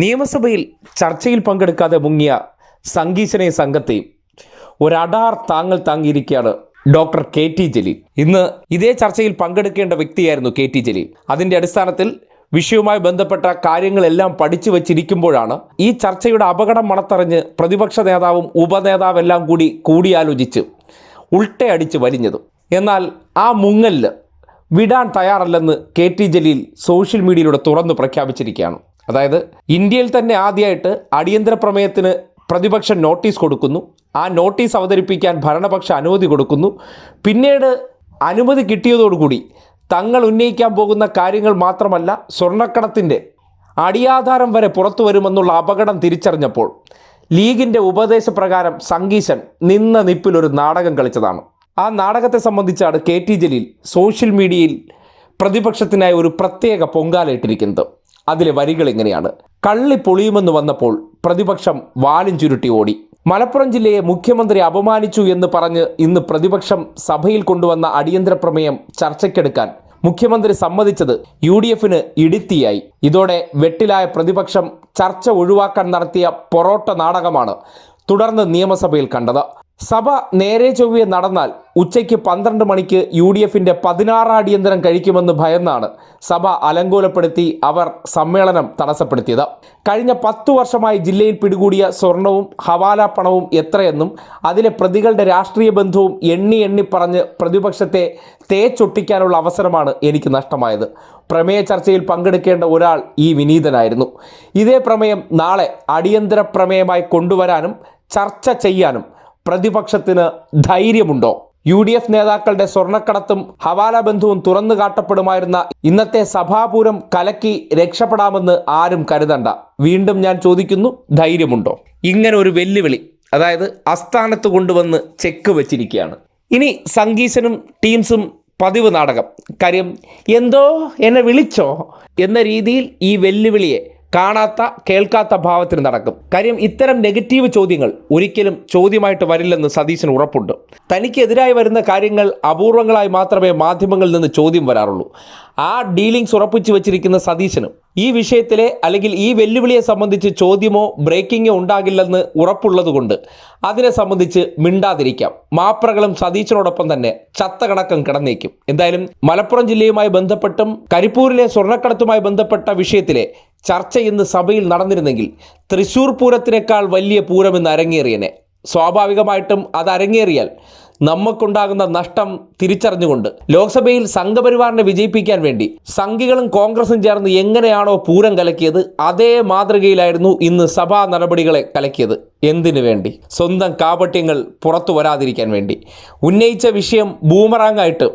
നിയമസഭയിൽ ചർച്ചയിൽ പങ്കെടുക്കാതെ മുങ്ങിയ സംഗീശനെയും സംഘത്തെയും ഒരടാർ താങ്ങൽ താങ്ങിയിരിക്കുകയാണ് ഡോക്ടർ കെ ടി ജലീൽ. ഇന്ന് ഇതേ ചർച്ചയിൽ പങ്കെടുക്കേണ്ട വ്യക്തിയായിരുന്നു കെ ടി ജലീൽ. അതിൻ്റെ അടിസ്ഥാനത്തിൽ വിഷയവുമായി ബന്ധപ്പെട്ട കാര്യങ്ങളെല്ലാം പഠിച്ചു വച്ചിരിക്കുമ്പോഴാണ് ഈ ചർച്ചയുടെ അപകടം മണത്തറിഞ്ഞ് പ്രതിപക്ഷ നേതാവും ഉപനേതാവെല്ലാം കൂടിയാലോചിച്ച് ഉൾട്ടയടിച്ച് വലിഞ്ഞത്. എന്നാൽ ആ മുങ്ങലിൽ വിടാൻ തയ്യാറല്ലെന്ന് കെ ടി ജലീൽ സോഷ്യൽ മീഡിയയിലൂടെ തുറന്നു പ്രഖ്യാപിച്ചിരിക്കുകയാണ്. അതായത് ഇന്ത്യയിൽ തന്നെ ആദ്യമായിട്ട് അടിയന്തര പ്രമേയത്തിന് പ്രതിപക്ഷം നോട്ടീസ് കൊടുക്കുന്നു. ആ നോട്ടീസ് അവതരിപ്പിക്കാൻ ഭരണപക്ഷ അനുമതി കൊടുക്കുന്നു. പിന്നീട് അനുമതി കിട്ടിയതോടുകൂടി തങ്ങൾ ഉന്നയിക്കാൻ പോകുന്ന കാര്യങ്ങൾ മാത്രമല്ല, സ്വർണ്ണക്കടത്തിൻ്റെ അടിയാധാരം വരെ പുറത്തു വരുമെന്നുള്ള അപകടം തിരിച്ചറിഞ്ഞപ്പോൾ ലീഗിൻ്റെ ഉപദേശപ്രകാരം സംഗീശൻ നിന്ന നിപ്പിലൊരു നാടകം കളിച്ചതാണ്. ആ നാടകത്തെ സംബന്ധിച്ചാണ് കെ ടി ജലീൽ സോഷ്യൽ മീഡിയയിൽ പ്രതിപക്ഷത്തിനായി ഒരു പ്രത്യേക പൊങ്കാലയിട്ടിരിക്കുന്നത്. അതിലെ വരികൾ ഇങ്ങനെയാണ്: കള്ളി പൊളിയുമെന്ന് വന്നപ്പോൾ പ്രതിപക്ഷം വാലും ചുരുട്ടി ഓടി. മലപ്പുറം ജില്ലയെ മുഖ്യമന്ത്രി അപമാനിച്ചു എന്ന് പറഞ്ഞ് ഇന്ന് പ്രതിപക്ഷം സഭയിൽ കൊണ്ടുവന്ന അടിയന്തര പ്രമേയം ചർച്ചയ്ക്കെടുക്കാൻ മുഖ്യമന്ത്രി സമ്മതിച്ചത് UDFന് ഇടിത്തിയായി. ഇതോടെ വെട്ടിലായ പ്രതിപക്ഷം ചർച്ച ഒഴിവാക്കാൻ നടത്തിയ പൊറോട്ട നാടകമാണ് തുടർന്ന് നിയമസഭയിൽ കണ്ടത്. സഭ നേരെ ചൊവ്വെ നടന്നാൽ ഉച്ചയ്ക്ക് 12 മണിക്ക് UDFന്റെ 16 അടിയന്തരം കഴിക്കുമെന്ന് ഭയന്നാണ് സഭ അലങ്കോലപ്പെടുത്തി അവർ സമ്മേളനം തടസ്സപ്പെടുത്തിയത്. കഴിഞ്ഞ 10 വർഷമായി ജില്ലയിൽ പിടികൂടിയ സ്വർണവും ഹവാല പണവും എത്രയെന്നും അതിലെ പ്രതികളുടെ രാഷ്ട്രീയ ബന്ധവും എണ്ണി പറഞ്ഞ് പ്രതിപക്ഷത്തെ തേച്ചൊട്ടിക്കാനുള്ള അവസരമാണ് എനിക്ക് നഷ്ടമായത്. പ്രമേയ ചർച്ചയിൽ പങ്കെടുക്കേണ്ട ഒരാൾ ഈ വിനീതനായിരുന്നു. ഇതേ പ്രമേയം നാളെ അടിയന്തര പ്രമേയമായി കൊണ്ടുവരാനും ചർച്ച ചെയ്യാനും പ്രതിപക്ഷത്തിന് ധൈര്യമുണ്ടോ? UDF നേതാക്കളുടെ സ്വർണ്ണക്കടത്തും ഹവാല ബന്ധവും തുറന്നു കാട്ടപ്പെടുമായിരുന്ന ഇന്നത്തെ സഭാപൂരം കലക്കി രക്ഷപ്പെടാമെന്ന് ആരും കരുതണ്ട. വീണ്ടും ഞാൻ ചോദിക്കുന്നു, ധൈര്യമുണ്ടോ? ഇങ്ങനെ ഒരു വെല്ലുവിളി, അതായത് അസ്ഥാനത്ത് കൊണ്ടുവന്ന് ചെക്ക് വെച്ചിരിക്കുകയാണ്. ഇനി സംഗീശനും ടീംസും പതിവ് നാടകം, കാര്യം എന്തോ എന്നെ വിളിച്ചോ എന്ന രീതിയിൽ ഈ വെല്ലുവിളിയെ കാണാത്ത കേൾക്കാത്ത ഭാവത്തിന് നടക്കും. കാര്യം ഇത്തരം നെഗറ്റീവ് ചോദ്യങ്ങൾ ഒരിക്കലും ചോദ്യമായിട്ട് വരില്ലെന്ന് സതീശന് ഉറപ്പുണ്ട്. തനിക്കെതിരായി വരുന്ന കാര്യങ്ങൾ അപൂർവങ്ങളായി മാത്രമേ മാധ്യമങ്ങളിൽ നിന്ന് ചോദ്യം വരാറുള്ളൂ. ആ ഡീലിങ്സ് ഉറപ്പിച്ചു വച്ചിരിക്കുന്ന സതീശനും ഈ വിഷയത്തിലെ അല്ലെങ്കിൽ ഈ വെല്ലുവിളിയെ സംബന്ധിച്ച് ചോദ്യമോ ബ്രേക്കിങ്ങോ ഉണ്ടാകില്ലെന്ന് ഉറപ്പുള്ളതുകൊണ്ട് അതിനെ സംബന്ധിച്ച് മിണ്ടാതിരിക്കാം. മാപ്രകളും സതീശനോടൊപ്പം തന്നെ ചത്ത കണക്കം കിടന്നേക്കും. എന്തായാലും മലപ്പുറം ജില്ലയുമായി ബന്ധപ്പെട്ടും കരിപ്പൂരിലെ സ്വർണ്ണക്കടത്തുമായി ബന്ധപ്പെട്ട വിഷയത്തിലെ ചർച്ച ഇന്ന് സഭയിൽ നടന്നിരുന്നെങ്കിൽ തൃശ്ശൂർ പൂരത്തിനേക്കാൾ വലിയ പൂരമെന്ന് അരങ്ങേറിയനെ. സ്വാഭാവികമായിട്ടും അത് അരങ്ങേറിയാൽ നമുക്കുണ്ടാകുന്ന നഷ്ടം തിരിച്ചറിഞ്ഞുകൊണ്ട് ലോക്സഭയിൽ സംഘപരിവാറിനെ വിജയിപ്പിക്കാൻ വേണ്ടി സംഘികളും കോൺഗ്രസും ചേർന്ന് എങ്ങനെയാണോ പൂരം കലക്കിയത് അതേ മാതൃകയിലായിരുന്നു ഇന്ന് സഭാ നടപടികളെ കലക്കിയത്. എന്തിനു വേണ്ടി? സ്വന്തം കാപട്യങ്ങൾ പുറത്തു വരാതിരിക്കാൻ വേണ്ടി. ഉന്നയിച്ച വിഷയം ബൂമറാങ്ങായിട്ട്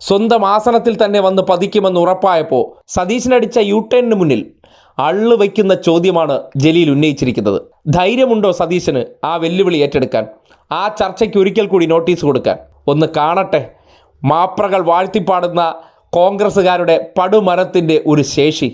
സ്വന്തം ആസനത്തിൽ തന്നെ വന്ന് പതിക്കുമെന്ന് ഉറപ്പായപ്പോൾ സതീശനടിച്ച യൂട്ടേണിന് മുന്നിൽ അള്ളു വയ്ക്കുന്ന ചോദ്യമാണ് ജലീൽ ഉന്നയിച്ചിരിക്കുന്നത്. ധൈര്യമുണ്ടോ സതീശന് ആ വെല്ലുവിളി ഏറ്റെടുക്കാൻ, ആ ചർച്ചയ്ക്ക് ഒരിക്കൽ കൂടി നോട്ടീസ് കൊടുക്കാൻ? ഒന്ന് കാണട്ടെ മാപ്രകൾ വാഴ്ത്തിപ്പാടുന്ന കോൺഗ്രസ്സുകാരുടെ പടുമരത്തിൻ്റെ ഒരു ശേഷി.